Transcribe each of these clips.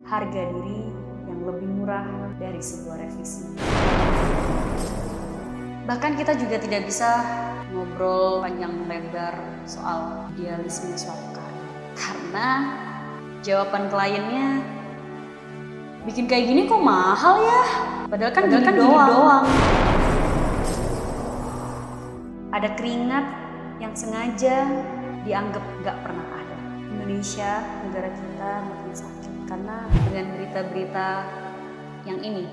harga diri yang lebih murah dari sebuah revisi. Bahkan kita juga tidak bisa ngobrol panjang lebar soal idealisme suatu karya. Karena jawaban kliennya, bikin kayak gini kok mahal ya? Padahal kan gini doang. Ada keringat yang sengaja dianggap gak pernah ada. Indonesia, negara kita makin sakit karena dengan berita-berita yang ini.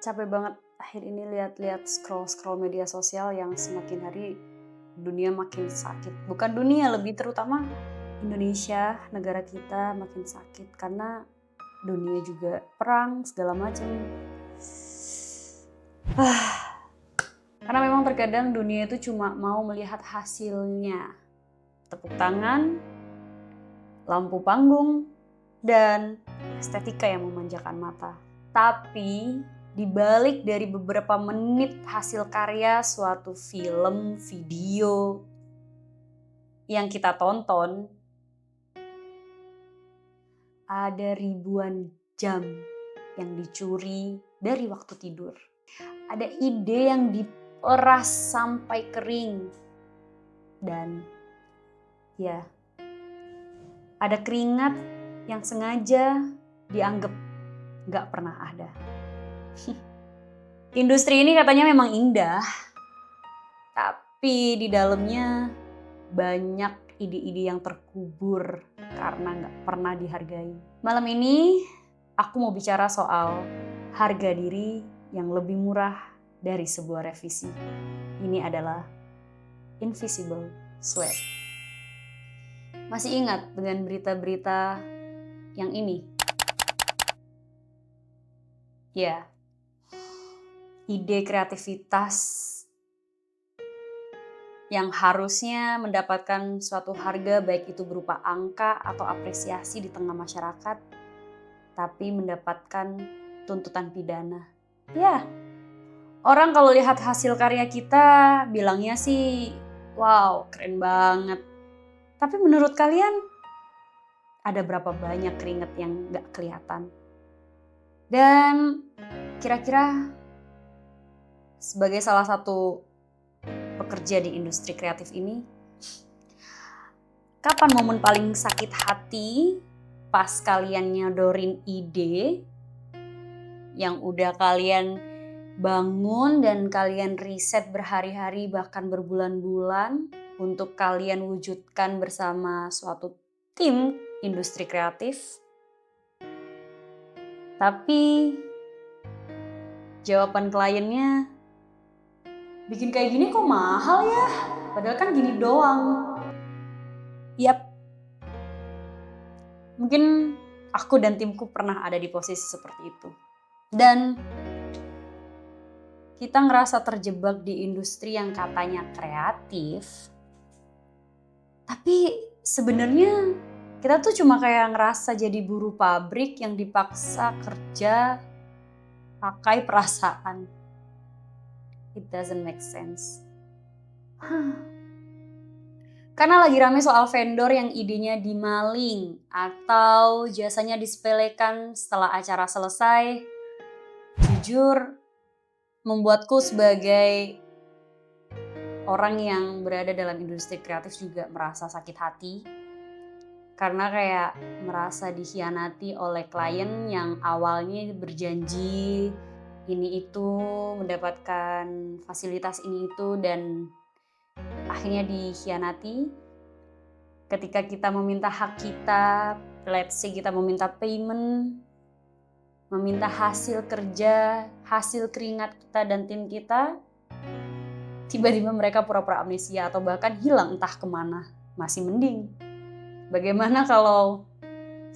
Capek banget akhir ini lihat-lihat scroll media sosial yang semakin hari dunia makin sakit. Bukan dunia, lebih terutama Indonesia, negara kita makin sakit karena dunia juga perang segala macam. Karena memang terkadang dunia itu cuma mau melihat hasilnya. Tepuk tangan, lampu panggung, dan estetika yang memanjakan mata. Tapi di balik dari beberapa menit hasil karya suatu film, video yang kita tonton, ada ribuan jam yang dicuri dari waktu tidur. Ada ide yang diperas sampai kering. Dan ya, ada keringat yang sengaja dianggap gak pernah ada. Industri ini katanya memang indah, tapi di dalamnya banyak ide-ide yang terkubur karena gak pernah dihargai. Malam ini aku mau bicara soal harga diri yang lebih murah dari sebuah revisi. Ini adalah Invisible Sweat. Masih ingat dengan berita-berita yang ini? Ya, ide kreativitas yang harusnya mendapatkan suatu harga, baik itu berupa angka atau apresiasi di tengah masyarakat, tapi mendapatkan tuntutan pidana. Ya, orang kalau lihat hasil karya kita bilangnya sih, wow, keren banget. Tapi menurut kalian, ada berapa banyak keringat yang gak kelihatan? Dan kira-kira sebagai salah satu pekerja di industri kreatif ini, kapan momen paling sakit hati pas kalian nyodorin ide yang udah kalian bangun dan kalian riset berhari-hari bahkan berbulan-bulan untuk kalian wujudkan bersama suatu tim industri kreatif? Tapi jawaban kliennya, bikin kayak gini kok mahal ya? Padahal kan gini doang. Yap, mungkin aku dan timku pernah ada di posisi seperti itu. Dan kita ngerasa terjebak di industri yang katanya kreatif, tapi sebenarnya kita tuh cuma kayak ngerasa jadi buruh pabrik yang dipaksa kerja pakai perasaan. It doesn't make sense. Karena lagi rame soal vendor yang idenya dimaling atau jasanya disepelekan setelah acara selesai. Jujur, membuatku sebagai orang yang berada dalam industri kreatif juga merasa sakit hati. Karena kayak merasa dikhianati oleh klien yang awalnya berjanji ini itu, mendapatkan fasilitas ini itu, dan akhirnya dikhianati. Ketika kita meminta hak kita, let's say kita meminta payment, meminta hasil kerja, hasil keringat kita dan tim kita, tiba-tiba mereka pura-pura amnesia atau bahkan hilang entah kemana. Masih mending. Bagaimana kalau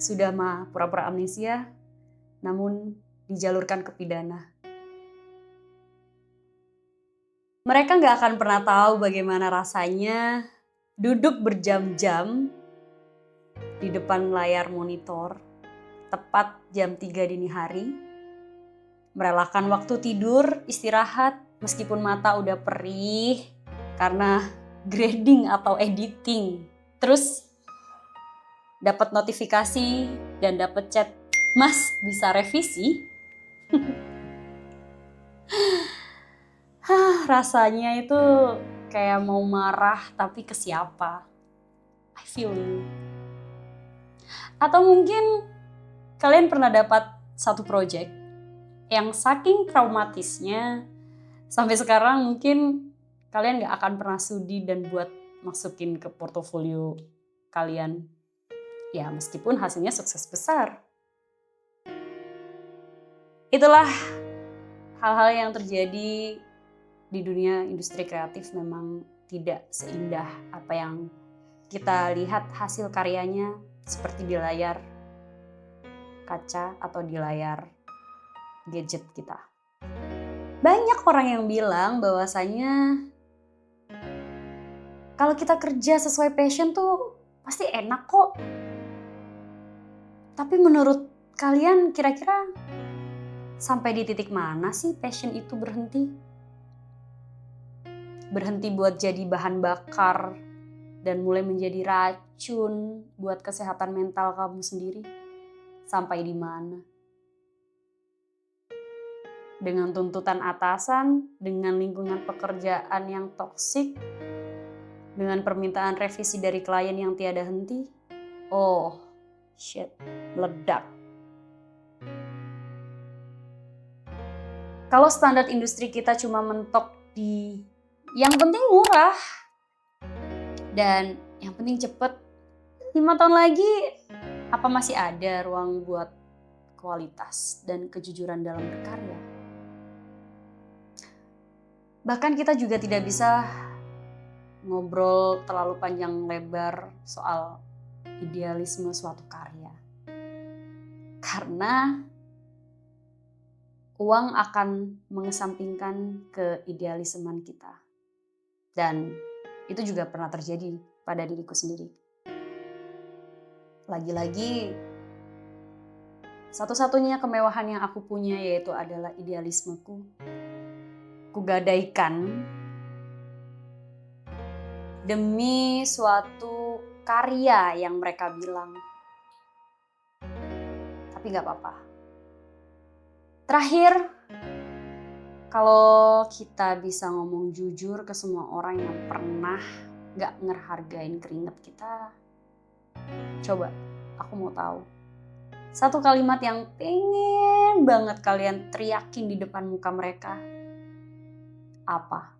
sudah pura-pura amnesia, namun dijalurkan ke pidana? Mereka nggak akan pernah tahu bagaimana rasanya duduk berjam-jam di depan layar monitor tepat jam 3 dini hari, merelakan waktu tidur, istirahat meskipun mata udah perih karena grading atau editing. Terus dapat notifikasi dan dapat chat, "Mas, bisa revisi?" Rasanya itu kayak mau marah tapi ke siapa? I feel you. Atau mungkin kalian pernah dapat satu project yang saking traumatisnya sampai sekarang mungkin kalian gak akan pernah sudi dan buat masukin ke portofolio kalian. Ya meskipun hasilnya sukses besar. Itulah hal-hal yang terjadi di dunia industri kreatif, memang tidak seindah apa yang kita lihat hasil karyanya seperti di layar kaca atau di layar gadget kita. Banyak orang yang bilang bahwasanya kalau kita kerja sesuai passion tuh pasti enak kok. Tapi menurut kalian kira-kira sampai di titik mana sih passion itu berhenti? Berhenti buat jadi bahan bakar dan mulai menjadi racun buat kesehatan mental kamu sendiri? Sampai di mana? Dengan tuntutan atasan, dengan lingkungan pekerjaan yang toksik, dengan permintaan revisi dari klien yang tiada henti. Oh, shit, meledak. Kalau standar industri kita cuma mentok di yang penting murah dan yang penting cepet, 5 tahun lagi apa masih ada ruang buat kualitas dan kejujuran dalam berkarya? Bahkan kita juga tidak bisa ngobrol terlalu panjang lebar soal idealisme suatu karya. Karena uang akan mengesampingkan keidealismean kita. Dan itu juga pernah terjadi pada diriku sendiri. Lagi-lagi, satu-satunya kemewahan yang aku punya yaitu adalah idealismeku. Kugadaikan demi suatu karya yang mereka bilang. Tapi gak apa-apa. Terakhir, kalau kita bisa ngomong jujur ke semua orang yang pernah gak ngehargain keringat kita, coba aku mau tahu. Satu kalimat yang pengen banget kalian teriakin di depan muka mereka. Apa?